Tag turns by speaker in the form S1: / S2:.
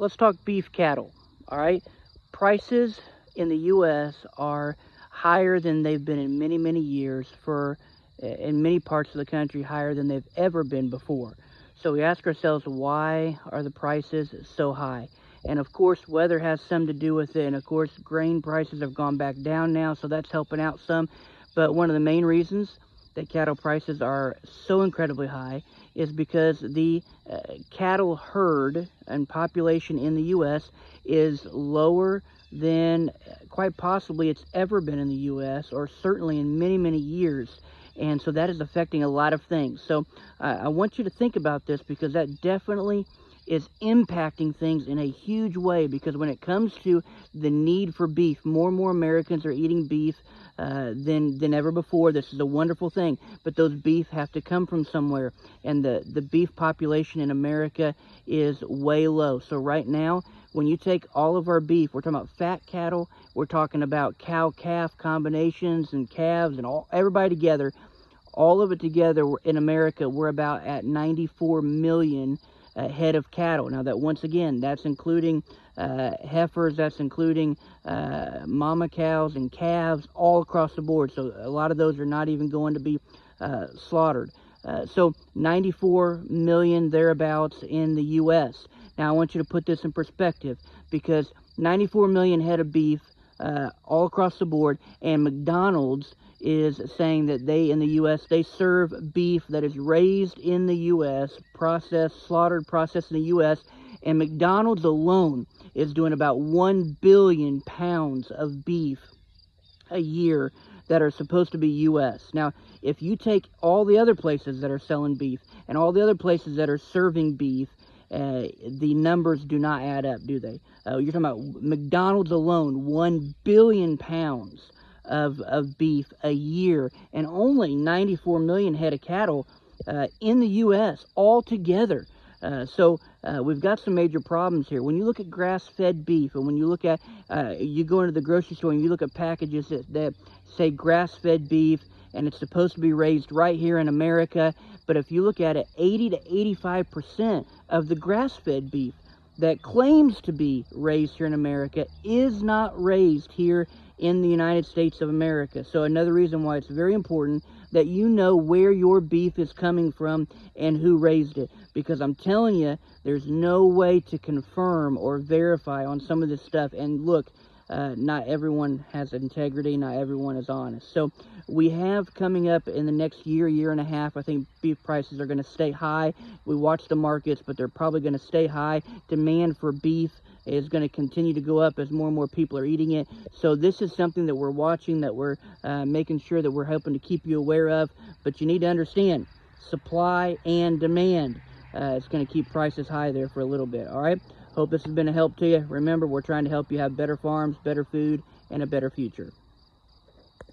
S1: let's talk beef cattle. All right, prices in the U.S. are higher than they've been in many, many years. In many parts of the country, higher than they've ever been before. So we ask ourselves, why are the prices so high? And of course, weather has some to do with it. And of course, grain prices have gone back down now, so that's helping out some. But one of the main reasons that cattle prices are so incredibly high is because the cattle herd and population in the U.S. is lower than quite possibly it's ever been in the U.S., or certainly in many, many years. And so that is affecting a lot of things. So I want you to think about this, because that definitely is impacting things in a huge way. Because when it comes to the need for beef, more and more Americans are eating beef than ever before. This is a wonderful thing, but those beef have to come from somewhere, and the beef population in America is way low. So right now, when you take all of our beef, we're talking about fat cattle, we're talking about cow-calf combinations and calves and everybody together, all of it together in America, we're about at 94 million head of cattle. Now, that, once again, that's including heifers, that's including mama cows and calves all across the board. So a lot of those are not even going to be slaughtered. So 94 million thereabouts in the U.S. Now, I want you to put this in perspective, because 94 million head of beef all across the board, and McDonald's is saying that they, in the U.S., they serve beef that is raised in the U.S., processed, slaughtered, processed in the U.S., and McDonald's alone is doing about 1 billion pounds of beef a year that are supposed to be U.S. Now, if you take all the other places that are selling beef and all the other places that are serving beef, the numbers do not add up, do they? You're talking about McDonald's alone, 1 billion pounds of beef a year, and only 94 million head of cattle in the U.S. altogether. So we've got some major problems here. When you look at grass-fed beef, and when you look at, you go into the grocery store and you look at packages that say grass-fed beef, and it's supposed to be raised right here in America, but if you look at it, 80 to 85% of the grass-fed beef that claims to be raised here in America is not raised here in the United States of America. So another reason why it's very important that you know where your beef is coming from and who raised it. Because I'm telling you, there's no way to confirm or verify on some of this stuff. And look, not everyone has integrity, not everyone is honest. So we have coming up in the next year and a half, I think beef prices are going to stay high. We watch the markets, but they're probably going to stay high. Demand for beef is going to continue to go up as more and more people are eating it. So this is something that we're watching, that we're making sure that we're helping to keep you aware of. But you need to understand, supply and demand. It's going to keep prices high there for a little bit. All right. Hope this has been a help to you. Remember, we're trying to help you have better farms, better food, and a better future.